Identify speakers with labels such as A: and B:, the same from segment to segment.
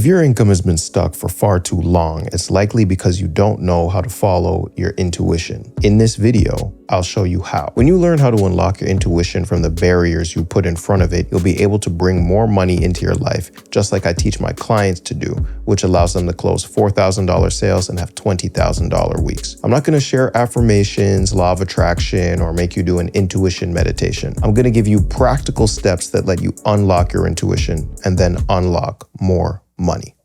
A: If your income has been stuck for far too long, it's likely because you don't know how to follow your intuition. In this video, I'll show you how. When you learn how to unlock your intuition from the barriers you put in front of it, you'll be able to bring more money into your life, just like I teach my clients to do, which allows them to close $4,000 sales and have $20,000 weeks. I'm not going to share affirmations, law of attraction, or make you do an intuition meditation. I'm going to give you practical steps that let you unlock your intuition and then unlock more money.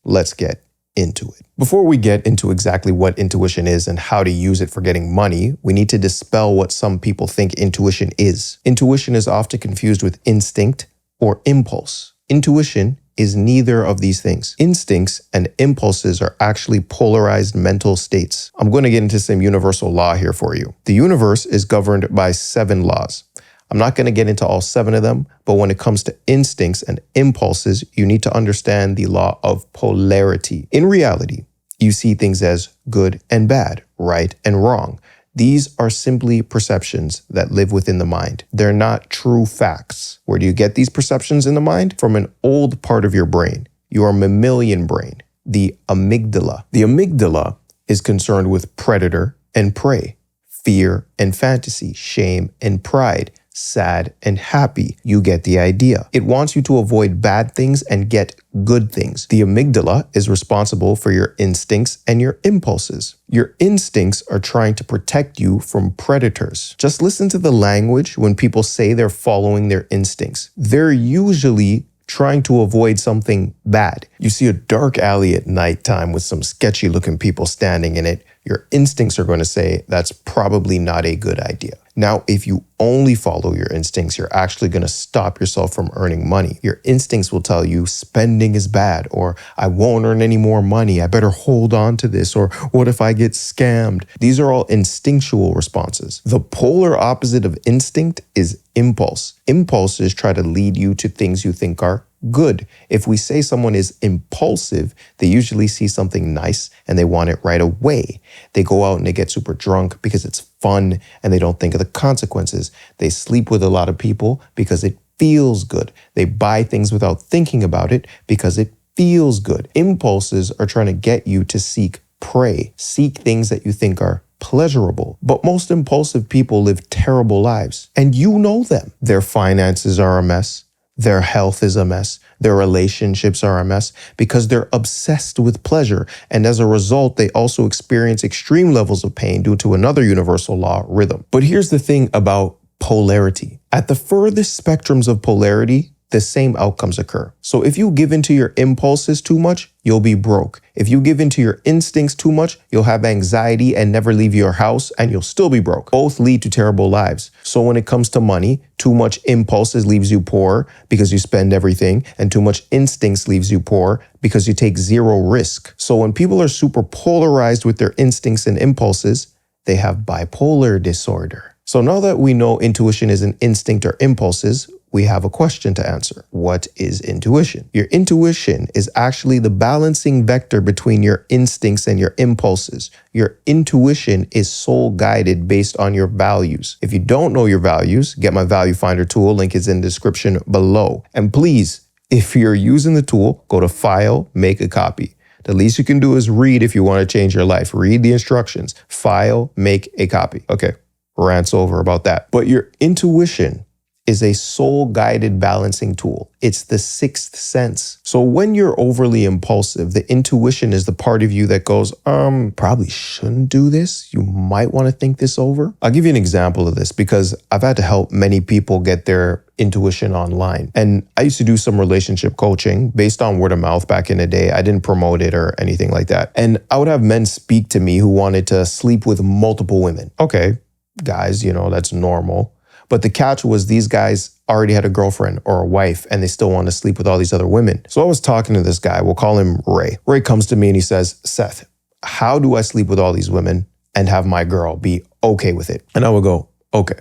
A: Let's get into it. Before we get into exactly what intuition is and how to use it for getting money, we need to dispel what some people think intuition is. Intuition is often confused with instinct or impulse. Intuition is neither of these things. Instincts and impulses are actually polarized mental states. I'm going to get into some universal law here for you. The universe is governed by 7 laws. I'm not going to get into all 7 of them, but when it comes to instincts and impulses, you need to understand the law of polarity. In reality, you see things as good and bad, right and wrong. These are simply perceptions that live within the mind. They're not true facts. Where do you get these perceptions in the mind? From an old part of your brain, your mammalian brain, the amygdala. The amygdala is concerned with predator and prey, fear and fantasy, shame and pride, sad and happy. You get the idea. It wants you to avoid bad things and get good things. The amygdala is responsible for your instincts and your impulses. Your instincts are trying to protect you from predators. Just listen to the language when people say they're following their instincts. They're usually trying to avoid something bad. You see a dark alley at nighttime with some sketchy looking people standing in it. Your instincts are going to say that's probably not a good idea. Now, if you only follow your instincts, you're actually going to stop yourself from earning money. Your instincts will tell you spending is bad, or I won't earn any more money. I better hold on to this, or what if I get scammed? These are all instinctual responses. The polar opposite of instinct is impulse. Impulses try to lead you to things you think are good. If we say someone is impulsive, they usually see something nice and they want it right away. They go out and they get super drunk because it's fun and they don't think of the consequences. They sleep with a lot of people because it feels good. They buy things without thinking about it because it feels good. Impulses are trying to get you to seek prey, seek things that you think are pleasurable. But most impulsive people live terrible lives, and you know them. Their finances are a mess. Their health is a mess. Their relationships are a mess because they're obsessed with pleasure. And as a result, they also experience extreme levels of pain due to another universal law, rhythm. But here's the thing about polarity. At the furthest spectrums of polarity, the same outcomes occur. So if you give into your impulses too much, you'll be broke. If you give into your instincts too much, you'll have anxiety and never leave your house, and you'll still be broke. Both lead to terrible lives. So when it comes to money, too much impulses leaves you poor because you spend everything, and too much instincts leaves you poor because you take zero risk. So when people are super polarized with their instincts and impulses, they have bipolar disorder. So now that we know intuition is an instinct or impulses, we have a question to answer. What is intuition? Your intuition is actually the balancing vector between your instincts and your impulses. Your intuition is soul guided based on your values. If you don't know your values, get my Value Finder tool. Link is in the description below. And please, if you're using the tool, go to File, make a copy. The least you can do is read if you want to change your life. Read the instructions. File, make a copy. Okay, rants over about that. But your intuition is a soul-guided balancing tool. It's the sixth sense. So when you're overly impulsive, the intuition is the part of you that goes, probably shouldn't do this. You might want to think this over. I'll give you an example of this because I've had to help many people get their intuition online. And I used to do some relationship coaching based on word of mouth back in the day. I didn't promote it or anything like that. And I would have men speak to me who wanted to sleep with multiple women. Okay, guys, that's normal. But the catch was these guys already had a girlfriend or a wife and they still want to sleep with all these other women. So I was talking to this guy, we'll call him Ray. Ray comes to me and he says, Seth, how do I sleep with all these women and have my girl be okay with it? And I would go, okay,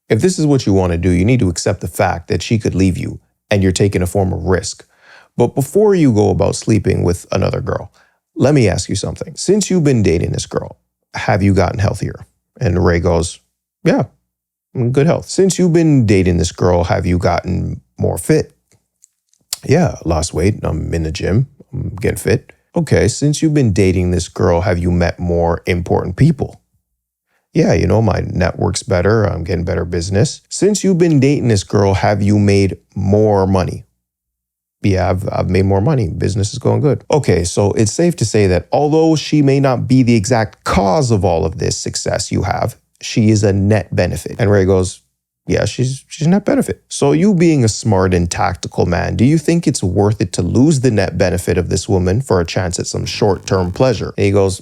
A: if this is what you want to do, you need to accept the fact that she could leave you and you're taking a form of risk. But before you go about sleeping with another girl, let me ask you something. Since you've been dating this girl, have you gotten healthier? And Ray goes, yeah. Good health. Since you've been dating this girl, have you gotten more fit? Yeah, lost weight. I'm in the gym. I'm getting fit. Okay, since you've been dating this girl, have you met more important people? Yeah, my network's better. I'm getting better business. Since you've been dating this girl, have you made more money? Yeah, I've made more money. Business is going good. Okay, so it's safe to say that although she may not be the exact cause of all of this success you have, she is a net benefit. And Ray goes, yeah, she's a net benefit. So you being a smart and tactical man, do you think it's worth it to lose the net benefit of this woman for a chance at some short-term pleasure? And he goes,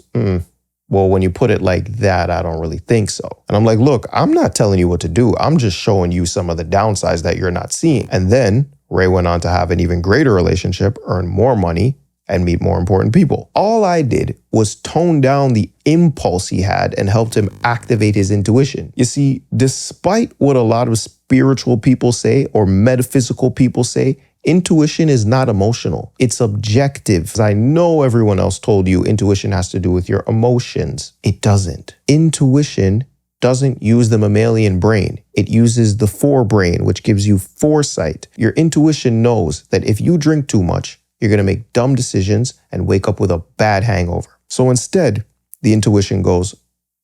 A: well, when you put it like that, I don't really think so. And I'm like, look, I'm not telling you what to do. I'm just showing you some of the downsides that you're not seeing. And then Ray went on to have an even greater relationship, earn more money, and meet more important people. All I did was tone down the impulse he had and helped him activate his intuition. You see, despite what a lot of spiritual people say or metaphysical people say, intuition is not emotional. It's objective. I know everyone else told you intuition has to do with your emotions. It doesn't. Intuition doesn't use the mammalian brain. It uses the forebrain, which gives you foresight. Your intuition knows that if you drink too much, you're going to make dumb decisions and wake up with a bad hangover. So instead, the intuition goes,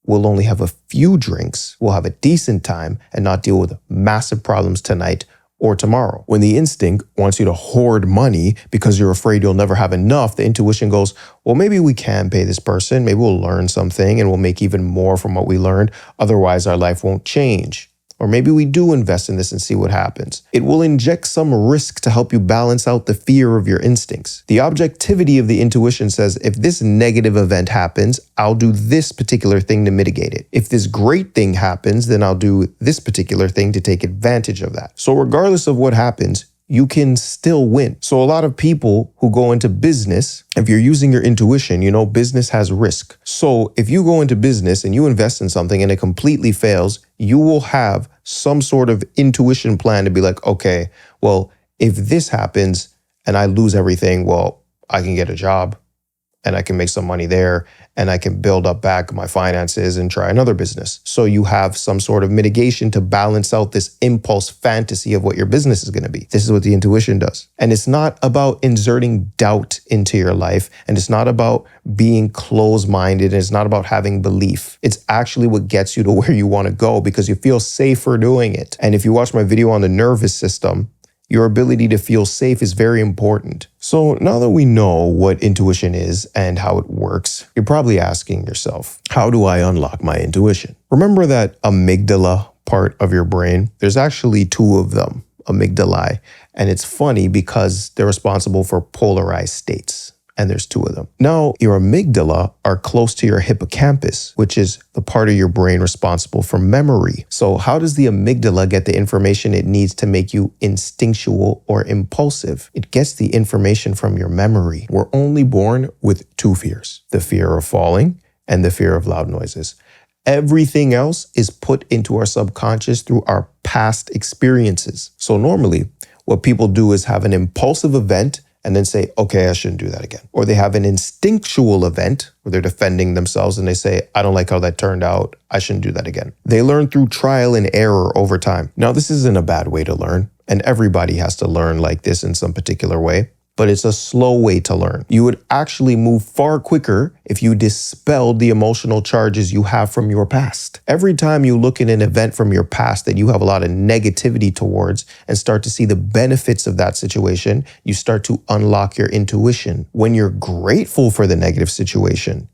A: we'll only have a few drinks, we'll have a decent time, and not deal with massive problems tonight or tomorrow. When the instinct wants you to hoard money because you're afraid you'll never have enough, the intuition goes, well, maybe we can pay this person, maybe we'll learn something and we'll make even more from what we learned. Otherwise, our life won't change. Or maybe we do invest in this and see what happens. It will inject some risk to help you balance out the fear of your instincts. The objectivity of the intuition says, if this negative event happens, I'll do this particular thing to mitigate it. If this great thing happens, then I'll do this particular thing to take advantage of that. So regardless of what happens, you can still win. So a lot of people who go into business, if you're using your intuition, business has risk. So if you go into business and you invest in something and it completely fails, you will have some sort of intuition plan to be like, okay, well, if this happens and I lose everything, well, I can get a job and I can make some money there and I can build up back my finances and try another business. So you have some sort of mitigation to balance out this impulse fantasy of what your business is going to be. This is what the intuition does. And it's not about inserting doubt into your life. And it's not about being closed-minded. And it's not about having belief. It's actually what gets you to where you want to go because you feel safer doing it. And if you watch my video on the nervous system, your ability to feel safe is very important. So now that we know what intuition is and how it works, you're probably asking yourself, how do I unlock my intuition? Remember that amygdala part of your brain? There's actually two of them, amygdalae. And it's funny because they're responsible for polarized states. And there's two of them. Now, your amygdala are close to your hippocampus, which is the part of your brain responsible for memory. So how does the amygdala get the information it needs to make you instinctual or impulsive? It gets the information from your memory. We're only born with two fears, the fear of falling and the fear of loud noises. Everything else is put into our subconscious through our past experiences. So normally, what people do is have an impulsive event and then say, okay, I shouldn't do that again. Or they have an instinctual event where they're defending themselves and they say, I don't like how that turned out. I shouldn't do that again. They learn through trial and error over time. Now, this isn't a bad way to learn, and everybody has to learn like this in some particular way, but it's a slow way to learn. You would actually move far quicker if you dispelled the emotional charges you have from your past. Every time you look at an event from your past that you have a lot of negativity towards and start to see the benefits of that situation, you start to unlock your intuition. When you're grateful for the negative situation,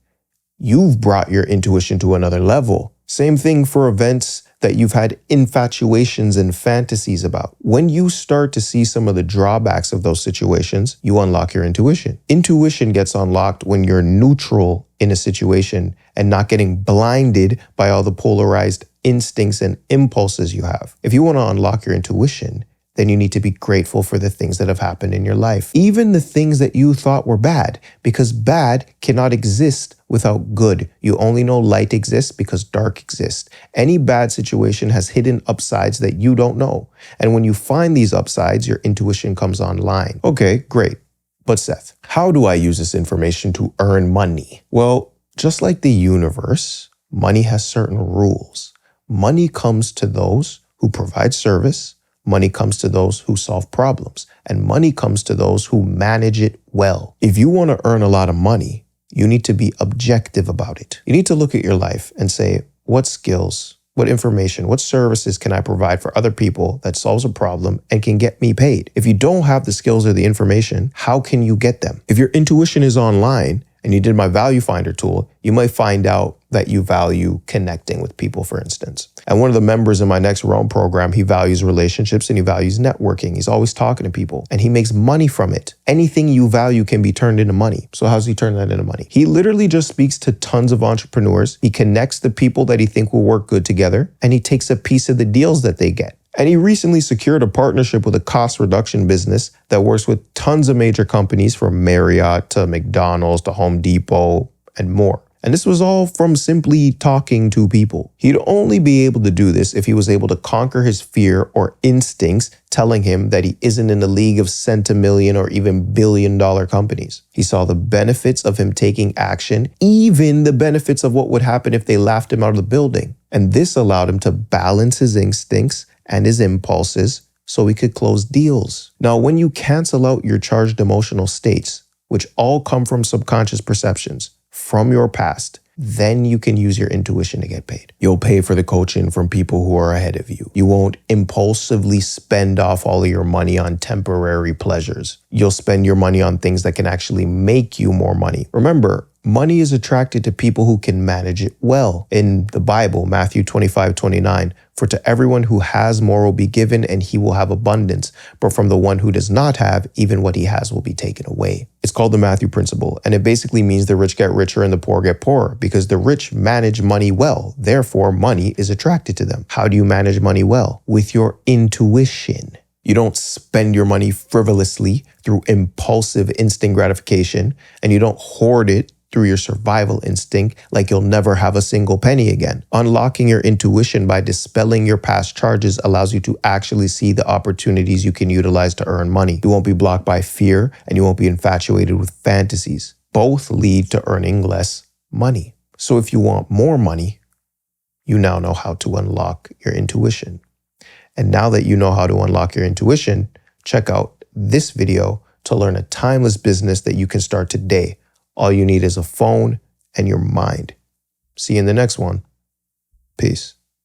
A: you've brought your intuition to another level. Same thing for events that you've had infatuations and fantasies about. When you start to see some of the drawbacks of those situations, you unlock your intuition. Intuition gets unlocked when you're neutral in a situation and not getting blinded by all the polarized instincts and impulses you have. If you want to unlock your intuition, then you need to be grateful for the things that have happened in your life. Even the things that you thought were bad, because bad cannot exist without good. You only know light exists because dark exists. Any bad situation has hidden upsides that you don't know. And when you find these upsides, your intuition comes online. Okay, great. But Seth, how do I use this information to earn money? Well, just like the universe, money has certain rules. Money comes to those who provide service. Money comes to those who solve problems, and money comes to those who manage it well. If you want to earn a lot of money, you need to be objective about it. You need to look at your life and say, what skills, what information, what services can I provide for other people that solves a problem and can get me paid? If you don't have the skills or the information, how can you get them? If your intuition is online and you did my Value Finder tool, you might find out that you value connecting with people, for instance. And one of the members in my Next Realm program, he values relationships and he values networking. He's always talking to people and he makes money from it. Anything you value can be turned into money. So how's he turn that into money? He literally just speaks to tons of entrepreneurs. He connects the people that he think will work good together, and he takes a piece of the deals that they get. And he recently secured a partnership with a cost reduction business that works with tons of major companies from Marriott to McDonald's to Home Depot and more. And this was all from simply talking to people. He'd only be able to do this if he was able to conquer his fear or instincts telling him that he isn't in the league of centimillion or even billion-dollar companies. He saw the benefits of him taking action, even the benefits of what would happen if they laughed him out of the building. And this allowed him to balance his instincts and his impulses so he could close deals. Now, when you cancel out your charged emotional states, which all come from subconscious perceptions, from your past, then you can use your intuition to get paid. You'll pay for the coaching from people who are ahead of you. You won't impulsively spend off all of your money on temporary pleasures. You'll spend your money on things that can actually make you more money. Remember, money is attracted to people who can manage it well. In the Bible, Matthew 25:29, for to everyone who has more will be given and he will have abundance. But from the one who does not have, even what he has will be taken away. It's called the Matthew Principle. And it basically means the rich get richer and the poor get poorer because the rich manage money well. Therefore, money is attracted to them. How do you manage money well? With your intuition. You don't spend your money frivolously through impulsive instant gratification, and you don't hoard it through your survival instinct like you'll never have a single penny again. Unlocking your intuition by dispelling your past charges allows you to actually see the opportunities you can utilize to earn money. You won't be blocked by fear and you won't be infatuated with fantasies. Both lead to earning less money. So if you want more money, you now know how to unlock your intuition. And now that you know how to unlock your intuition, check out this video to learn a timeless business that you can start today. All you need is a phone and your mind. See you in the next one. Peace.